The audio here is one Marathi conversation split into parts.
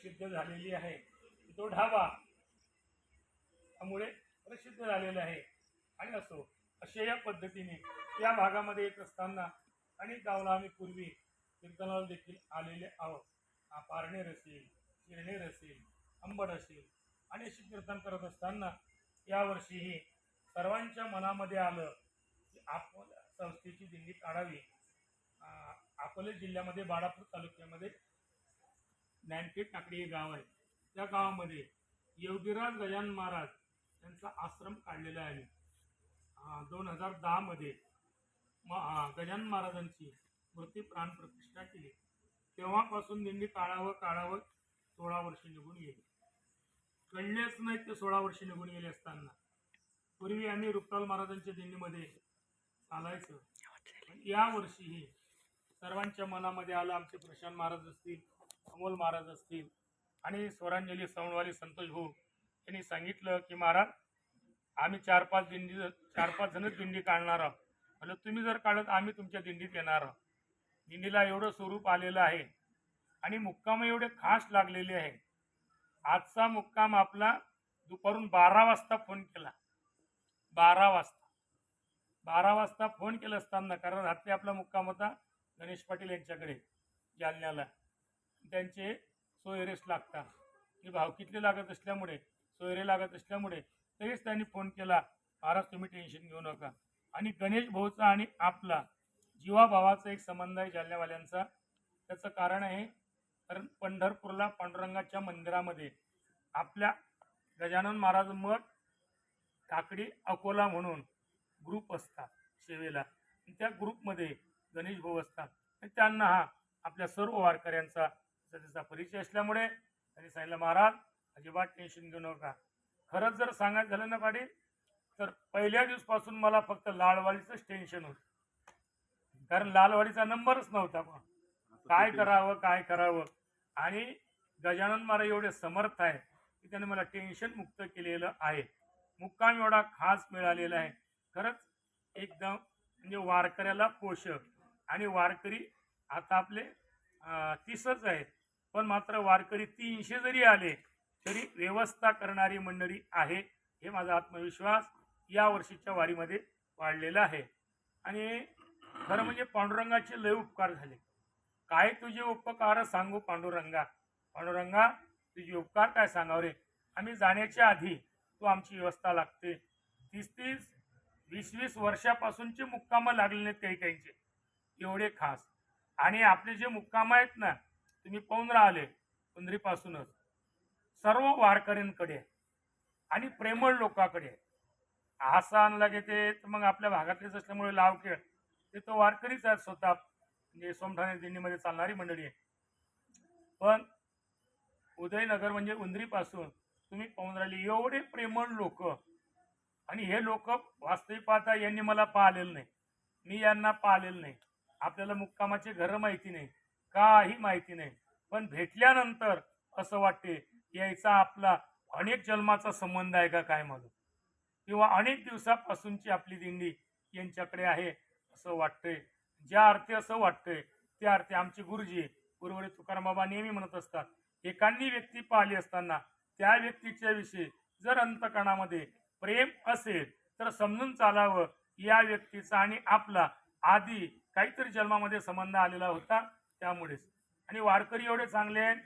प्रसिद्ध झालेली आहे. तो ढाबा त्यामुळे प्रसिद्ध झालेला आहे. आणि असो अशा या पद्धतीने या भागामध्ये येत असताना अनेक गावाला आम्ही पूर्वी कीर्तनाला देखील आलेले आहोत. पारनेर असेल, शिरनेर असेल, अंबड असेल आणि अशी कीर्तन करत असताना यावर्षीही सर्वांच्या मनामध्ये आलं की आपण संस्थेची दिंडी काढावी. अकोले जिल्ह्यामध्ये बाळापूर तालुक्यामध्ये ज्ञानपीठ टाकडी हे गाव आहे. त्या गावामध्ये योगीराज गजानन महाराज यांचा आश्रम काढलेला आहे. 2010 मध्ये गजानन महाराजांची मूर्ती प्राण प्रतिष्ठा केली. तेव्हापासून दिंडी काढावं 16 वर्ष निघून गेली. कळलेच नाही ते 16 वर्ष निघून गेले असताना पूर्वी आम्ही रुक्ताल महाराजांच्या दिंडीमध्ये चालायचं. या वर्षीही सर्वांच्या मनामध्ये आलं. आमचे प्रशांत महाराज असतील, अमोल महाराज असतील आणि स्वरांजली सवणवाली संतोष भाऊ यांनी सांगितलं की महाराज आम्ही 4-5 जण दिंडी काढणार आहोत. म्हणजे तुम्ही जर काढत आम्ही तुमच्या दिंडीत येणार आहोत. दिंडीला एवढं स्वरूप आलेलं आहे आणि मुक्काम एवढे खास लागलेले आहे. आजचा मुक्काम आपला दुपारून 12 वाजता फोन केला. 12 वाजता फोन केला असताना, कारण रात्री आपला मुक्काम होता गणेश पाटील यांच्याकडे जालन्याला. त्यांचे सोयरेस लागतात की भावकीतले लागत असल्यामुळे, सोयरे लागत असल्यामुळे तरीच त्यांनी फोन केला, महाराज तुम्ही टेन्शन घेऊ नका. आणि गणेश भाऊचा आणि आपला जीवाभावाचा एक संबंध आहे जालन्यावाल्यांचा. त्याचं कारण आहे कारण पंढरपूरला पांडुरंगाच्या मंदिरामध्ये आपल्या गजानन महाराज मठ टाकडी अकोला म्हणून ग्रुप असतात सेवेला. त्या ग्रुपमध्ये गणेश भाऊ असतात आणि त्यांना हा आपल्या सर्व वारकऱ्यांचा त्याचा परिचय असल्यामुळे त्यांनी सांगितलं महाराज अजिबात टेन्शन घेऊ नका. खरंच जर सांगायचं झालं ना पाटील तर पहिल्या दिवसापासून मला फक्त लालवाडीचंच टेन्शन होतं. कारण लालवाडीचा नंबरच नव्हता. काय करावं आणि गजानन महाराज एवढे समर्थ आहे की त्याने मला टेन्शन मुक्त केलेलं आहे. मुक्काम एवढा खास मिळालेला आहे. खरंच एकदम म्हणजे वारकऱ्याला पोषक. आणि वारकरी आता आपले 30च आहेत, पण मात्र वारकरी 300 जरी आले तरी व्यवस्था करणारी मंडळी आहे. हे माझा आत्मविश्वास या वर्षीच्या वारीमध्ये वाढलेला आहे. आणि खरं म्हणजे पांडुरंगाचे लय उपकार झाले. काय तुझे उपकार सांगू पांडुरंगा, पांडुरंगा तुझे उपकार काय सांगाव रे. आम्ही जाण्याच्या आधी तू आमची व्यवस्था लागते. 30-30, 20-20 वर्षापासूनचे मुक्काम लागले नाहीत काही काहींचे एवढे खास. आणि आपले जे मुक्काम आहेत ना, तुम्ही पाहून राहिले पंढरीपासूनच सर्व वारकऱ्यांकडे आणि प्रेमळ लोकांकडे. असं आणला की ते मग आपल्या भागातलेच असल्यामुळे लावखेळ ते तो वारकरीच आहेत स्वतः. म्हणजे सोमठाणे दिंडीमध्ये चालणारी मंडळी आहे. पण उदयनगर म्हणजे उंदरीपासून तुम्ही पाहून राहिले एवढे प्रेमळ लोक. आणि हे लोक वास्तविक पाहता यांनी मला पाहिलेलं नाही, मी यांना पाहिलेलं नाही. आपल्याला मुक्कामाचे घर माहिती नाही, काही माहिती नाही, पण भेटल्यानंतर असं वाटते यायचा आपला अनेक जन्माचा संबंध आहे का काय मालूम, किंवा अनेक दिवसापासूनची आपली दिंडी यांच्याकडे आहे असं वाटतंय. ज्या अर्थी असं वाटतंय त्या अर्थी आमचे गुरुजी गुरुवरी तुकाराम बाबा नेहमी म्हणत असतात, एखादी व्यक्ती पाहिली असताना त्या व्यक्तीच्या विषयी जर अंतकरणामध्ये प्रेम असेल तर समजून चालावं या व्यक्तीचा आणि आपला आधी काहीतरी जन्मामध्ये संबंध आलेला होता त्यामुळेच. आणि वारकरी एवढे चांगले आहेत,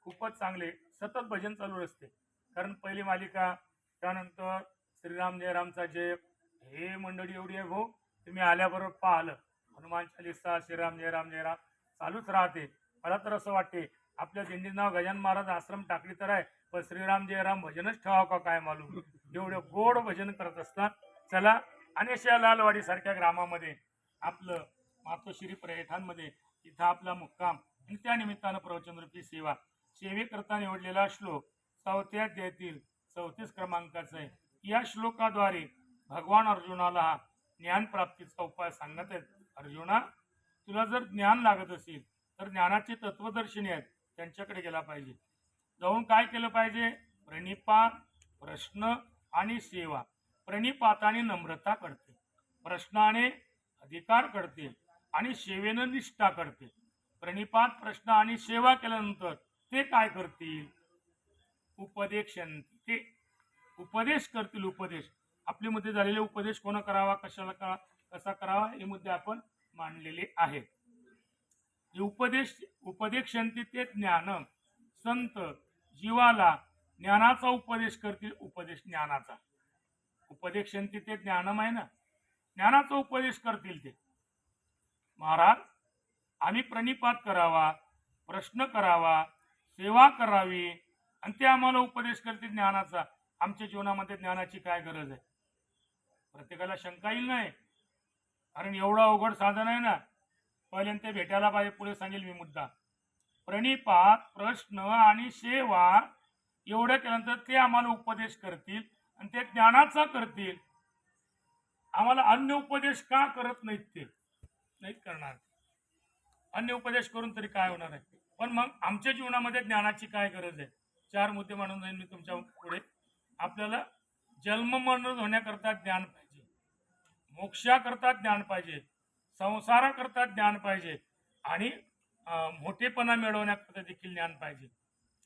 खूपच चांगले. सतत भजन चालू असते. कारण पहिली मालिका, त्यानंतर श्रीराम जयरामचा जय, हे मंडळी एवढी आहे भाऊ. तुम्ही आल्याबरोबर पाहिलं हनुमान चालीसा, श्रीराम जयराम जयराम चालूच राहते. मला तर असं वाटते आपल्या दिंडीचं नाव गजानन महाराज आश्रम टाकली तर आहे, पण श्रीराम जयराम भजनच ठेवावं का काय मालूम, एवढे गोड भजन करत असतात. चला. आणि अशा लालवाडी सारख्या ग्रामामध्ये आपलं मातोश्री पर्यटनामध्ये इथं आपला मुक्काम आणि त्या निमित्तानं प्रवचनरूपी सेवा, सेवेकरता निवडलेला श्लोक 4थ्या अध्यायातील 34 क्रमांकाचा आहे. या श्लोकाद्वारे भगवान अर्जुनाला हा ज्ञान प्राप्तीचा उपाय सांगत आहेत. अर्जुना, तुला जर ज्ञान लागत असेल तर ज्ञानाचे तत्वदर्शिनी आहेत त्यांच्याकडे गेला पाहिजे. जाऊन काय केलं पाहिजे? प्रणिपात, प्रश्न आणि सेवा. प्रणिपाताने नम्रता करते, प्रश्नाने अधिकार करते आणि सेवेनं निष्ठा करते. प्रणिपात, प्रश्न आणि सेवा केल्यानंतर ते काय करतील? उपदेशंती, ते उपदेश करतील. उपदेश आपले मुद्दे झालेले, उपदेश कोण करावा, कशाला कसा करावा, हे मुद्दे आपण मांडलेले आहेत. उपदेशंती ते ज्ञान, संत जीवाला ज्ञानाचा उपदेश करतील. उपदेश ज्ञानाचा, उपदेशंती ते ज्ञानम आहे ना, ज्ञानाचा उपदेश करतील ते. महाराज आम्ही प्रणिपात करावा, प्रश्न करावा, सेवा करावी, आणि ते आम्हाला उपदेश करतील ज्ञानाचा. आमच्या जीवनामध्ये ज्ञानाची काय गरज आहे? प्रत्येकाला शंका येईल नाही, कारण एवढं अवघड साधन आहे ना. पहिल्यांदा ते भेटायला पाहिजे. पुढे सांगेल मी मुद्दा. प्रणिपात, प्रश्न आणि सेवा एवढं केल्यानंतर ते आम्हाला उपदेश करतील, आणि ते ज्ञानाचा करतील. आम्हाला अन्य उपदेश का करत नाहीत? ते नाहीत करणार. अन्य उपदेश करून तरी काय होणार आहे? पण मग आमच्या जीवनामध्ये ज्ञानाची काय गरज आहे? 4 मुद्दे मांडून जाईल मी तुमच्या पुढे. आपल्याला जन्म मरण होण्याकरता ज्ञान पाहिजे, मोक्षाकरता ज्ञान पाहिजे, संसाराकरता ज्ञान पाहिजे, आणि मोठेपणा मिळवण्याकरता देखील ज्ञान पाहिजे.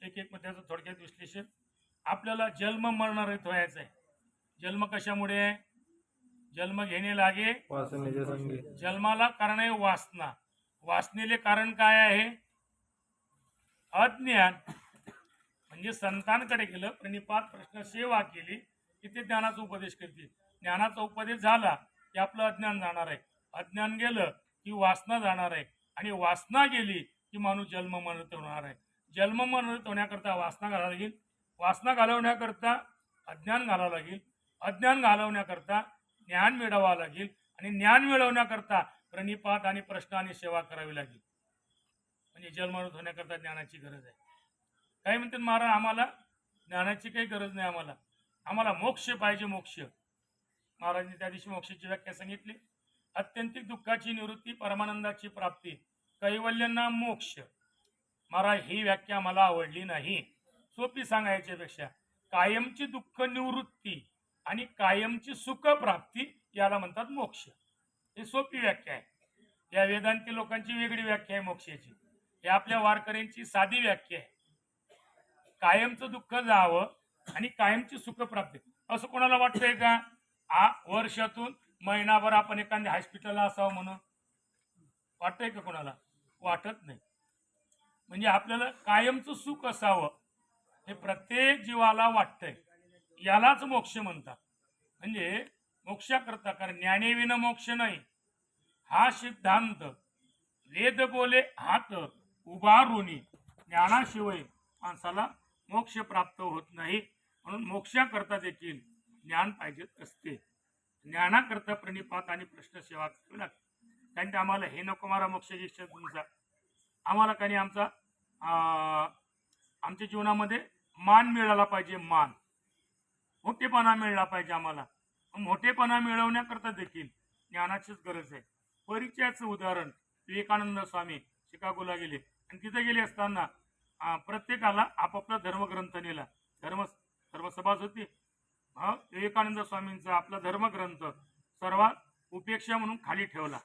एक मुद्द्याचं थोडक्यात विश्लेषण. आपल्याला जन्म मरण रहित व्हायचं आहे. जन्म कशामुळे आहे? जन्म घेणे लागे जन्माला कारण आहे वासना. वासनेले कारण काय आहे? अज्ञान. म्हणजे संतांकडे गेलं, प्रणिपात, प्रश्न, सेवा केली की ते ज्ञानाचा उपदेश करतील. ज्ञानाचा उपदेश झाला की आपलं अज्ञान जाणार आहे, अज्ञान गेलं की वासना जाणार आहे, आणि वासना गेली की माणूस जन्म मरण होणार आहे. जन्म मरण होण्याकरता वासना घालावं लागेल, वासना घालवण्याकरता अज्ञान घालावं लागेल, अज्ञान घालवण्याकरता ज्ञान मिळवावं लागेल, आणि ज्ञान मिळवण्याकरता प्रणिपात आणि प्रश्न आणि सेवा करावी लागेल. म्हणजे जन्ममरण होण्याकरता ज्ञानाची गरज आहे. काही म्हणतात महाराज आम्हाला ज्ञानाची काही गरज नाही, आम्हाला मोक्ष पाहिजे. मोक्ष, महाराजांनी त्या दिवशी मोक्षाची व्याख्या सांगितली. अत्यंतिक दुःखाची निवृत्ती, परमानंदाची प्राप्ती, कैवल्यांना मोक्ष. महाराज ही व्याख्या मला आवडली नाही. सोपी सांगायच्या पेक्षा कायमची दुःख निवृत्ती आणि कायमची सुख प्राप्ती याला म्हणतात मोक्ष. ही सोपी व्याख्या आहे. या वेदांती लोकांची वेगळी व्याख्या आहे मोक्षाची. हे आपल्या वारकऱ्यांची साधी व्याख्या आहे. कायमचं दुःख जावं आणि कायमची सुख प्राप्ती. असं कोणाला वाटतंय का? वर्षातून महिनाभर आपण एखाद्या हॉस्पिटलला असावं म्हणून वाटतंय का? कोणाला वाटत नाही. म्हणजे आपल्याला कायमचं सुख असावं हे प्रत्येक जीवाला वाटतंय. यालाच मोक्ष म्हणतात. म्हणजे मोक्षाकरता, कारण ज्ञानेविन मोक्ष नाही हा सिद्धांत वेद बोले हात उभारुनी, ज्ञानाशिवाय माणसाला मोक्ष प्राप्त होत नाही. म्हणून मोक्षाकरता देखील ज्ञान पाहिजेत असते. ज्ञानाकरता प्रणिपात आणि प्रश्न सेवा करावी लागते. कारण आम्हाला हे नको मारा मोक्षाची इच्छा तुमचा, आम्हाला काही आमच्या जीवनामध्ये मान मिळाला पाहिजे. मान, मोठेपणा मिळाला पाहिजे आम्हाला. मोठेपणा मिळवण्याकरता देखील ज्ञानाचीच गरज आहे. परिचयाचं उदाहरण, विवेकानंद स्वामी शिकागोला गेले, आणि तिथे गेले असताना प्रत्येकाला आपापला धर्मग्रंथ नेला. धर्मसभाच होती. विवेकानंद स्वामींचा आपला धर्मग्रंथ सर्वात उपेक्षा म्हणून खाली ठेवला.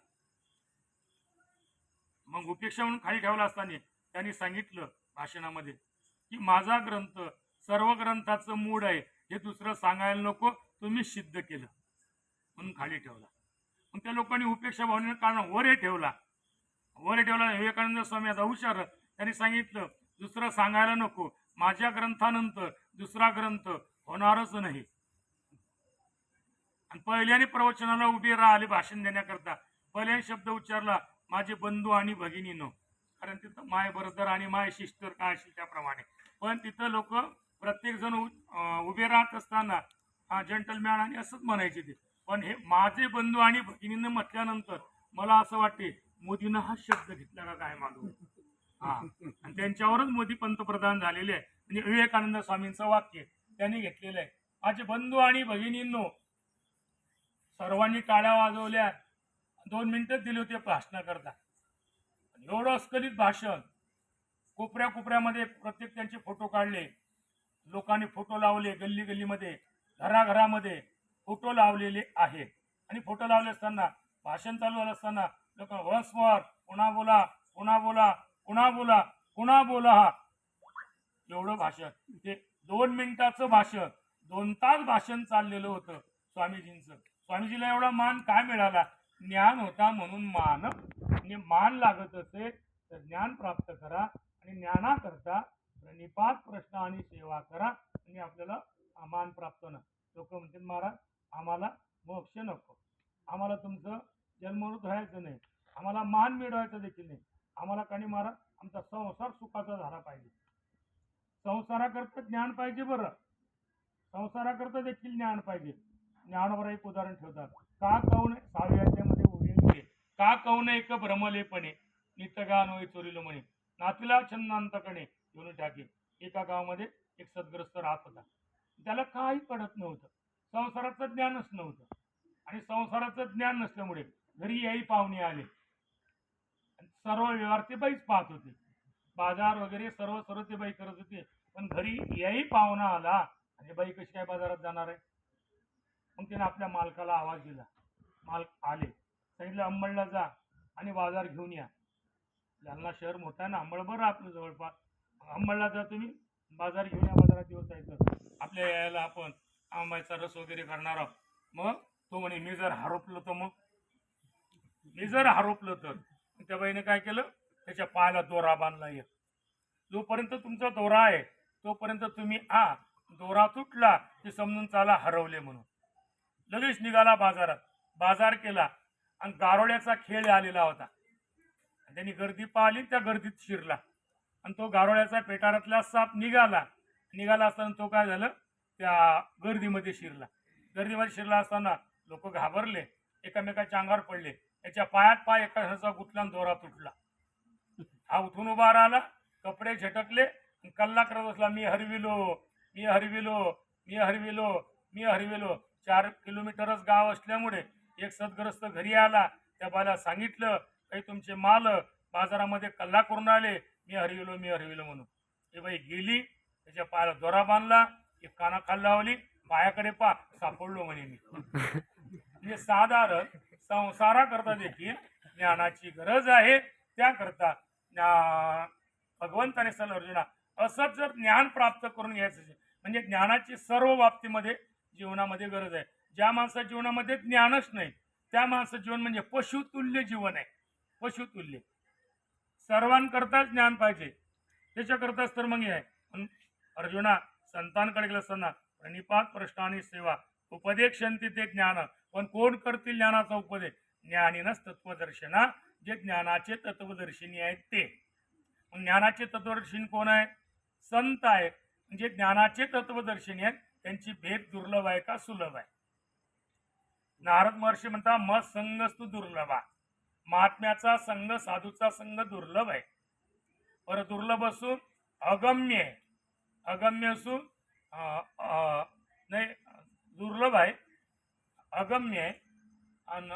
मग उपेक्षा म्हणून खाली ठेवला असताना त्यांनी सांगितलं भाषणामध्ये की माझा ग्रंथ सर्व ग्रंथाचं मूळ आहे, हे दुसरं सांगायला नको, तुम्ही सिद्ध केलं म्हणून खाली ठेवला. मग त्या लोकांनी उपेक्षा भावनेनं कारण वर ठेवला. विवेकानंद स्वामी आता हुशार, त्यांनी सांगितलं दुसरं सांगायला नको, माझ्या ग्रंथानंतर दुसरा ग्रंथ होणारच नाही. आणि पहिल्याने प्रवचनाला उभे राहिले भाषण देण्याकरता. पहिल्याने शब्द उच्चारला, माझे बंधू आणि भगिनीनो. कारण तिथं माय बरदर आणि माय सिस्टर काय असेल त्याप्रमाणे. पण तिथं लोक प्रत्येक जण उभे राहत असताना जेंटलमॅन आणि असंच म्हणायचे ते. पण हे माझे बंधू आणि भगिनीनं म्हटल्यानंतर मला असं वाटते मोदीनं हा शब्द घेतला का काय मालूम. आणि त्यांच्यावरच मोदी पंतप्रधान झालेले आहे. म्हणजे विवेकानंद स्वामींचं वाक्य त्यांनी घेतलेलं आहे. माझे बंधू आणि भगिनींनो. सर्वांनी टाळ्या वाजवल्या. 2 मिनिटं दिली होती भाषणाकरता. एवढं अस्खलित भाषण. कोपऱ्यामध्ये प्रत्येक त्यांचे फोटो काढले, लोकांनी फोटो लावले, गल्ली गल्लीमध्ये, घराघरामध्ये फोटो लावलेले आहेत. आणि फोटो लावले असताना भाषण चालू असताना लोक वन्स मोर, पुन्हा बोला, पुन्हा बोला, पुन्हा बोला, पुन्हा बोला. एवढं भाषण, ते 2 मिनिटाचं भाषण, 2 तास भाषण चाललेलं होतं स्वामीजींचं. स्वामीजीला एवढा मान काय मिळाला? ज्ञान होता म्हणून मान. म्हणजे मान लागत असेल तर ज्ञान प्राप्त करा आणि ज्ञानाकरता प्रणिपात प्रश्न आणि सेवा करा आणि आपल्याला मान प्राप्त ना. लोक म्हणतात महाराज आम्हाला मोक्ष नको, आम्हाला तुमचं जन्ममृत व्हायचं नाही, आम्हाला मान मिळवायचं देखील नाही, आम्हाला काही महाराज आमचा संसार सुखाचा झाला पाहिजे. संसाराकरता ज्ञान पाहिजे, बरं संसाराकरता देखील ज्ञान पाहिजे. ज्ञानावर एक उदाहरण ठेवतात. का कौन 6व्या मध्ये उगेल का कौन एक भ्रमलेपणे नितगा नोई चोरीलो म्हणे नातीला छंदांतकडे घेऊन टाके. एका गावामध्ये एक सद्ग्रस्त राहत होता. त्याला काही कळत नव्हतं, संसाराचं ज्ञानच नव्हतं. आणि संसाराचं ज्ञान नसल्यामुळे घरी याही पाहुणे आले, सर्व व्यवहार ते बाईच पाहत होते, बाजार वगैरे सर्व ते बाई करत होते. पण घरी याही पाहुणा आला आणि बाई कशी काय बाजारात जाणार आहे? मग त्याने आपल्या मालकाला आवाज दिला. मालक आले, सांगितलं अंबळला जा आणि बाजार घेऊन या. जालना शहर मोठा आहे ना, अंबळ बरं आपलं जवळपास. अंबळला जा तुम्ही, बाजार घेऊन या, बाजारात दिवस यायचं, आपल्या यायला आपण आंब्याचा रस वगैरे करणार आहोत. मग तो म्हणे मी जर हरपलो तर, मग मी जर हरपलो तर. त्या बाईने काय केलं, त्याच्या पायाला दोरा बांधला. एक जोपर्यंत तुमचा दोरा आहे तोपर्यंत तुम्ही दोरा तुटला ते समजून चाला हरवले म्हणून. लगेच निघाला बाजारात, बाजार केला आणि गारोळ्याचा खेळ आलेला होता. त्यांनी गर्दी पाहिली, त्या गर्दीत शिरला आणि तो गारोळ्याचा पेटारातला साप निघाला असताना तो काय झालं, त्या गर्दीमध्ये शिरला असताना लोक घाबरले, एकामेकाच्या अंगावर पडले. त्याच्या पायात पाय एका ह्याचा गुतला, दोरा तुटला. हा उठून उभा राहिला, कपडे झटकले, कल्ला करत बसला, मी हरविलो. 4 किलोमीटरच गाव असल्यामुळे एक सद्ग्रस्त घरी आला. त्या बाला सांगितलं काही तुमचे मालक बाजारामध्ये कल्ला करून आले, मी हरविलो म्हणून. ती बाई गेली, त्याच्या पायाला दोरा बांधला, एक कानाखाली लावली, पायाकडे सापडलो म्हणे मी. म्हणजे साधारण संसाराकरता देखील ज्ञानाची गरज आहे. त्याकरता भगवंताने सांगितलं अर्जुना, असंच जर ज्ञान प्राप्त करून घ्यायचं म्हणजे ज्ञानाची सर्व बाबतीमध्ये जीवनामध्ये गरज आहे. ज्या माणसाच्या जीवनामध्ये ज्ञानच नाही त्या माणसाचं जीवन म्हणजे पशुतुल्य जीवन आहे. पशुतुल्य. सर्वांकरता ज्ञान पाहिजे, त्याच्याकरताच तर मग आहे. अर्जुना संतांकडे गेलं असताना प्रणिपात प्रश्न आणि सेवा उपदेशंती ते ज्ञान. पण कोण करतील ज्ञानाचा उपदेश? ज्ञानीनच तत्वदर्शना, जे ज्ञानाचे तत्वदर्शिनी आहेत ते. ज्ञानाचे तत्वदर्शिनी कोण आहे? संत आहे. म्हणजे ज्ञानाचे तत्वदर्शिनी आहेत, त्यांची भेट दुर्लभ आहे का सुलभ आहे? नारद महर्षी म्हणता मत संगस्तु दुर्लभा. महात्म्याचा संघ, साधूचा संघ दुर्लभ आहे. पर दुर्लभ असून अगम्य आहे. अगम्य असून नाही, दुर्लभ आहे, अगम्य आहे आणि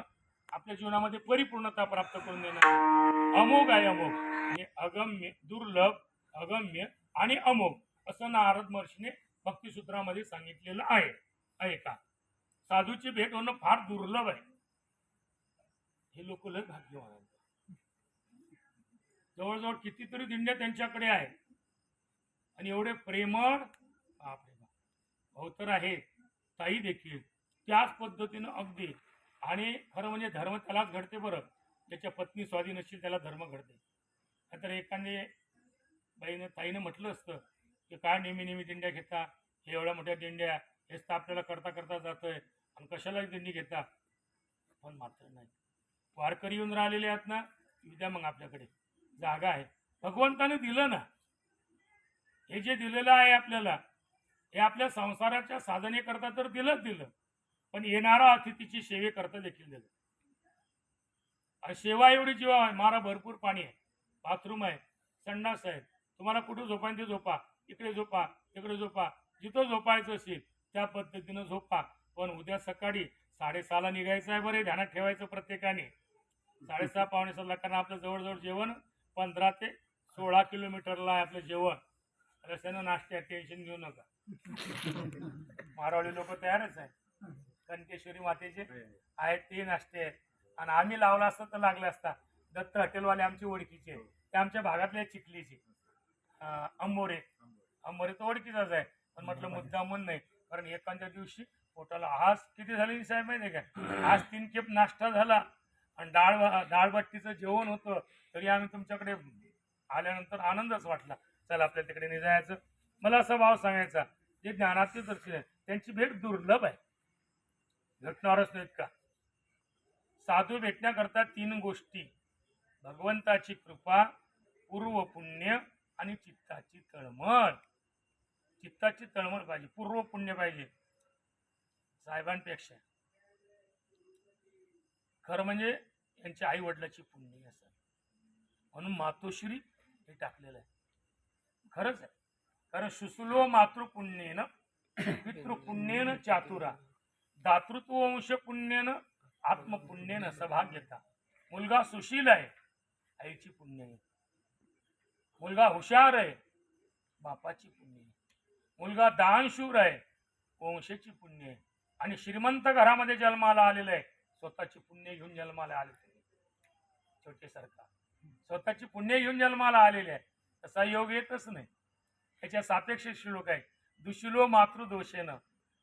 आपल्या जीवनामध्ये परिपूर्णता प्राप्त करून देणार अमोघ आहे. अमोघ म्हणजे अगम्य, दुर्लभ, अगम्य आणि अमोघ असं नारद महर्षीने भक्तिसूत्रामध्ये सांगितलेलं आहे का? साधूची भेट होणं फार दुर्लभ आहे. हे लोक लय भाग्यवान आहेत. जवळजवळ कितीतरी दिंड्या त्यांच्याकडे आहे आणि एवढे प्रेमळ भाऊ तर आहे. ताई देखील त्याच पद्धतीनं अगदी. आणि खरं म्हणजे धर्म त्यालाच घडते बरं, ज्याच्या पत्नी स्वाधीन असतील त्याला धर्म घडते. तर एखाद्या बाईनं ताईनं म्हटलं असतं की काय नेहमी दिंड्या घेता, हे एवढ्या मोठ्या दिंड्या, हेच तर आपल्याला करता जातोय आणि कशाला दिंडी घेता. पण मात्र नाही, वारकरी येऊन राहिलेले आहेत ना, उद्या मग आपल्याकडे जागा आहे. भगवंताने दिलं ना, हे जे दिलेलं आहे आपल्याला, हे आपल्या संसाराच्या साधनेकरता तर दिलं, पण येणारा अतिथीची सेवेकरता देखील दिलं. सेवा एवढी जीवा आहे. मारा भरपूर पाणी आहे, बाथरूम आहे, संडास आहे, तुम्हाला कुठं झोपायचं ते झोपा, इकडे झोपा, तिकडे झोपा, जिथं झोपायचं असेल त्या पद्धतीनं झोपा. पण उद्या सकाळी 6:30ला निघायचं आहे. बरे ध्यानात ठेवायचं प्रत्येकाने. 6:30 पावणे 7ला, कारण आपलं जवळजवळ जेवण 15 ते 16 किलोमीटरला आहे आपलं जेवण. रस्त्यानं नाश्त्या, टेन्शन घेऊ नका. मारवाडी लोक तयारच आहे. कनकेश्वरी मातेचे आहेत ते नाश्ते आहेत. आणि आम्ही लावला असता तर लागला असता. दत्त हॉटेलवाले आमची ओळखीचे, ते आमच्या भागातल्या चिखलीचे, अंबोरे. हा मरे तर ओळखीचाच आहे, पण म्हटलं मुद्दामून नाही, कारण एखाद्या दिवशी पोटाला आज किती झाले साहेब माहिती आहे का, आज 3 खेप नाश्ता झाला आणि डाळबट्टीचं जेवण होतं, तरी आम्ही तुमच्याकडे आल्यानंतर आनंदच वाटला. चला आपल्या तिकडे नाही जायचं. मला असा भाव सांगायचा, जे ज्ञानाचे दर्शन आहे त्यांची भेट दुर्लभ आहे, भेटणारच नाहीत का. साधू भेटण्याकरता 3 गोष्टी: भगवंताची कृपा, पूर्व पुण्य आणि चित्ताची तळमळ. चित्ताची तळमळ पाहिजे, पूर्व पुण्य पाहिजे. साहेबांपेक्षा खरं म्हणजे यांच्या आई वडिलाची पुण्य असं, म्हणून मातोश्री हे टाकलेलं आहे. खरंच आहे, कारण शुसुलो मातृपुण्येन पितृपुण्येन चातुरा दातृत्व वंश पुण्येन आत्मपुण्येन सभाग्यता. मुलगा सुशील आहे, आईची पुण्य आहे. मुलगा हुशार आहे, बापाची पुण्य आहे. मुलगा दानशूर आहे, वंशाची पुण्य आहे. आणि श्रीमंत घरामध्ये जन्माला आलेला आहे, स्वतःची पुण्य घेऊन जन्माला आले. छोटे सरकार स्वतःची पुण्य घेऊन जन्माला आलेले आहे, तसा योग येतच नाही. याच्या सापेक्ष श्लोक आहे: दुशिलो मातृदोषेन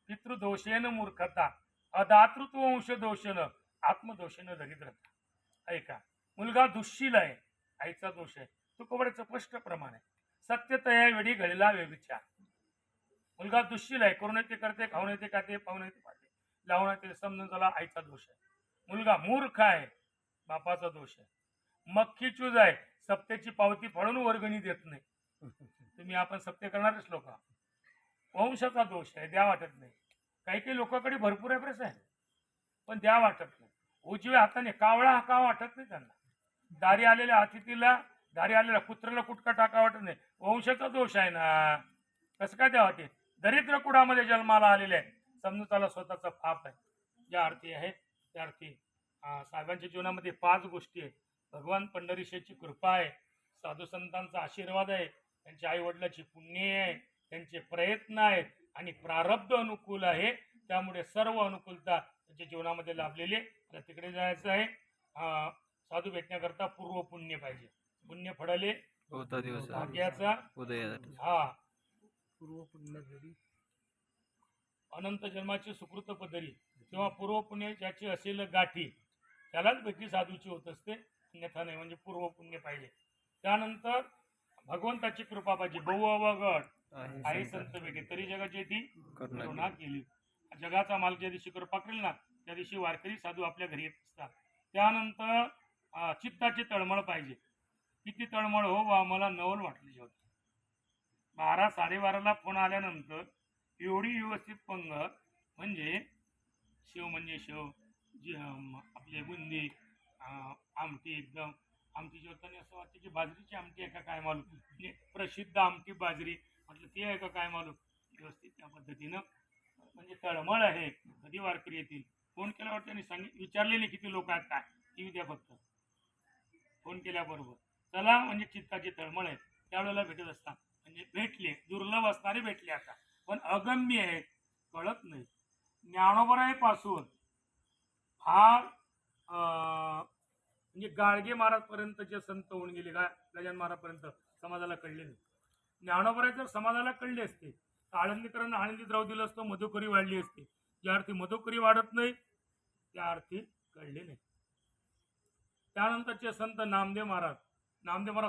पितृदोषेन मूर्खता अदातृत्व वंश दोषेन आत्मदोषेन दरिद्रता. ऐका, मुलगा दुःशील आहे, आईचा दोष आहे. तुकोबड्याचं स्पष्ट प्रमाण आहे: सत्यतया वेळी घडला व्यभिचार. मुलगा दुःशील आहे, करून ते करते, खाऊन येते खाते, पाहून येते पाहते, लावून येते, समजून झाला आईचा दोष आहे. मुलगा मूर्ख आहे, बापाचा दोष आहे. मक्खी चूज आहे, सप्तेची पावती फाडून वर्गणी देत नाही. तुम्ही आपण सप्ते करणारच लोक, वंशाचा दोष आहे, द्या वाटत नाही. काही काही लोकांकडे भरपूर आहे आहे, पण द्या वाटत नाही. उजव्या हाताने कावळा का वाटत नाही त्यांना. दारी आलेल्या अतिथीला, दारी आलेल्या कुत्र्याला कुटका टाका वाटत नाही. वंशाचा दोष आहे ना, कसं काय द्या वाटेल. दरिद्र कुळामध्ये जन्माला आलेले आहे, समजून त्याला स्वतःचा पाप आहे. ज्या अर्थी आहे त्या अर्थी साहेबांच्या जीवनामध्ये 5 गोष्टी आहेत: भगवान पंढरीशेची कृपा आहे, साधू संतांचा आशीर्वाद आहे, त्यांच्या आई वडिलाची पुण्य आहे, त्यांचे प्रयत्न आहेत आणि प्रारब्ध अनुकूल आहे. त्यामुळे सर्व अनुकूलता त्यांच्या जीवनामध्ये लाभलेली आहे. तर तिकडे जायचं आहे. साधू भेटण्याकरता पूर्व पुण्य पाहिजे. पुण्य फळले भाग्याचा उदय. हा, पूर्व पुण्य जरी अनंत जन्माची सुकृत पदरी, किंवा पूर्व पुण्य ज्याची असेल गाठी त्यालाच भेटी साधूची होत असते, अन्यथा नाही. म्हणजे पूर्व पुण्य पाहिजे. त्यानंतर भगवंताची कृपा पाहिजे. बहु अवघड आई संत भेटे तरी जगाची ती करुणा केली. जगाचा माल ज्या दिवशी कृपा करेल ना, त्या दिवशी वारकरी साधू आपल्या घरी येत असतात. त्यानंतर चित्ताची तळमळ पाहिजे. किती तळमळ हो वा, मला नवल वाटली होती. 12 12:30ला फोन आल्यानंतर एवढी व्यवस्थित पंगत, म्हणजे शेव म्हणजे शेव, जी आपले बुंदी, आमटी, एकदम आमटी जेवताना असं वाटतं की बाजरीची आमटी आहे का काय मालूम, प्रसिद्ध आमटी बाजरी, म्हटलं ती आहे का काय मालूम. व्यवस्थित त्या पद्धतीनं म्हणजे तळमळ आहे. कधी वारकरी येतील. फोन केल्यावर त्यांनी विचारलेले किती लोक आहेत काय, ती द्या फक्त. फोन केल्याबरोबर चला, म्हणजे चित्ताची तळमळ आहे. त्यावेळेला भेटत असतात. म्हणजे भेटले, दुर्लभ असणारे भेटले. आता पण अगम्य आहे, कळत नाही. ज्ञानोबरायपासून फार म्हणजे गाडगे महाराज पर्यंत जे संत होऊन गेले, गजानन महाराज पर्यंत समाजाला कळले नाही. ज्ञानोबराय जर समाजाला कळले असते तर आळंदीकरांना आळंदीत राहू दिलं असतं, मधुकरी वाढली असती. ज्या अर्थी मधुकरी वाढत नाही त्या अर्थी कळले नाही. त्यानंतरचे संत नामदेव महाराज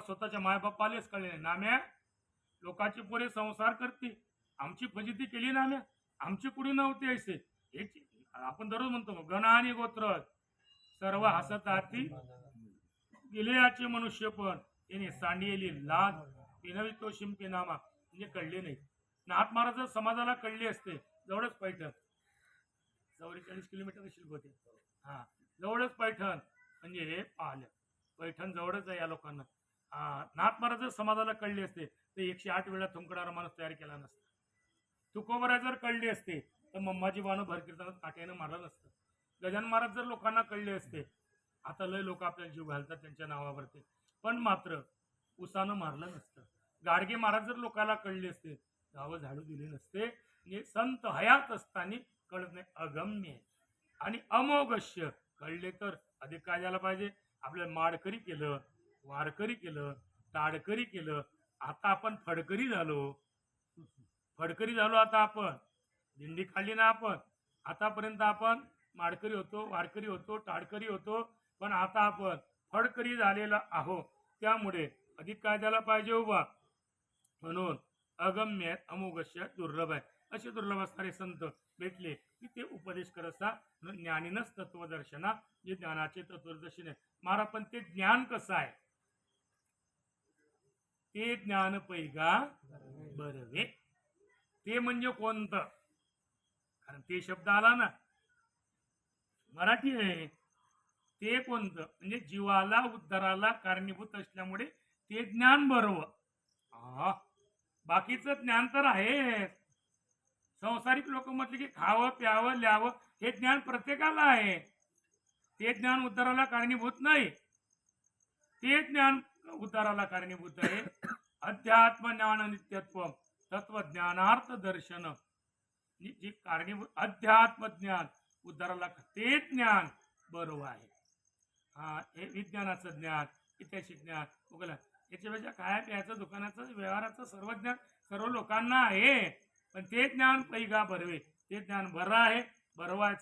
स्वतःच्या मायबापालेच कळले नाही. नाम्या लोकांची पुरे संसार करते, आमची फजिती केली नाम्या, आमची कुणी नव्हती ऐसे. आपण दररोज म्हणतो गण आणि गोत्र सर्व हसत आती गेले याचे मनुष्य, पण त्याने सांडियली लाज पिनवी तो शिंपे नामा. म्हणजे कळले नाही. नाथ महाराज जर समाजाला कळले असते, जवळच पैठण 44 किलोमीटर शिल्प होते. हा, जवळच पैठण, म्हणजे हे पाहिलं पैठण जवळच आहे या लोकांना. नाथ महाराज जर समाजाला कळले असते तर 108 वेळा थुंकणारा माणूस तयार केला नसता. तुकोबरा जर कळले असते तर मम्माजी बाणू भरकीर्तनात काट्यानं मारलं नसतं. गजानन महाराज जर लोकांना कळले असते, आता लय लोक आपल्याला जीव घालतात त्यांच्या नावावरती, पण मात्र उसानं मारलं नसतं. गाडगे महाराज जर लोकांना कळले असते, गावं झाडू दिले नसते. म्हणजे संत हयात असताना कळत नाही, अगम्य आहे. आणि अमोघश्य कळले तर अधिक काय झालं पाहिजे. आपल्याला माडकरी केलं, वारकरी केलं, ताडकरी केलं, आता आपण फडकरी झालो. फडकरी झालो आता आपण, दिंडी काढली ना आपण. आतापर्यंत आपण माडकरी होतो, वारकरी होतो, टाळकरी होतो, पण आता आपण फडकरी झालेला आहोत. त्यामुळे अधिक काय द्यायला पाहिजे उभा, म्हणून अगम्य अमोघस्य दुर्लभ आहे. असे दुर्लभ असणारे संत भेटले की ते उपदेश करत असतात. ज्ञानीनच तत्वदर्शना, जे ज्ञानाचे तत्वदर्शन आहे. महाराज पण ते ज्ञान कसं आहे, ते ज्ञान पैगा बरवे. ते म्हणजे कोणतं, कारण ते शब्द आला ना, मराठी आहे. ते कोणतं म्हणजे जीवाला उद्धाराला कारणीभूत असल्यामुळे ते ज्ञान बरोबर. हा, बाकीचं ज्ञान तर आहे. संसारिक लोक म्हटले की खावं प्यावं ल्यावं हे ज्ञान प्रत्येकाला आहे. ते ज्ञान उद्धाराला कारणीभूत नाही. ते ज्ञान उद्धाराला कारणीभूत आहे अध्यात्म ज्ञान नित्यत्व तत्वज्ञानार्थ दर्शन. जे कारणीभूत अध्यात्म ज्ञान उद्धाराला ते ज्ञान बरोबर आहे. हा, हे विज्ञानाचं ज्ञान, ऐतिहासिक ज्ञान उगला. याच्यापेक्षा खाया प्यायचं दुकानाचं व्यवहाराचं सर्व ज्ञान सर्व लोकांना आहे. पण ते ज्ञान पैगा बरवे, ते ज्ञान बरं आहे. बरवा आहे,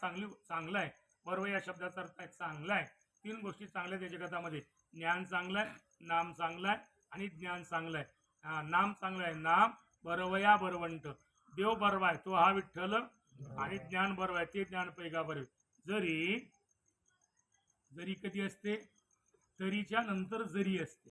चांगलं आहे. बरव या शब्दाचा अर्थ आहे चांगला आहे. तीन गोष्टी चांगल्या त्याच्या जगामध्ये, ज्ञान चांगलं आहे, नाम चांगलं आहे आणि ज्ञान चांगलं आहे. नाम चांगलं आहे, नाम बरवया बरवंत, देव बरवा आहे तो हा विठ्ठल, आणि ज्ञान बरवा आहे ते ज्ञान पैगा बरवे. जरी जरी कधी असते, तरीच्या नंतर जरी असते.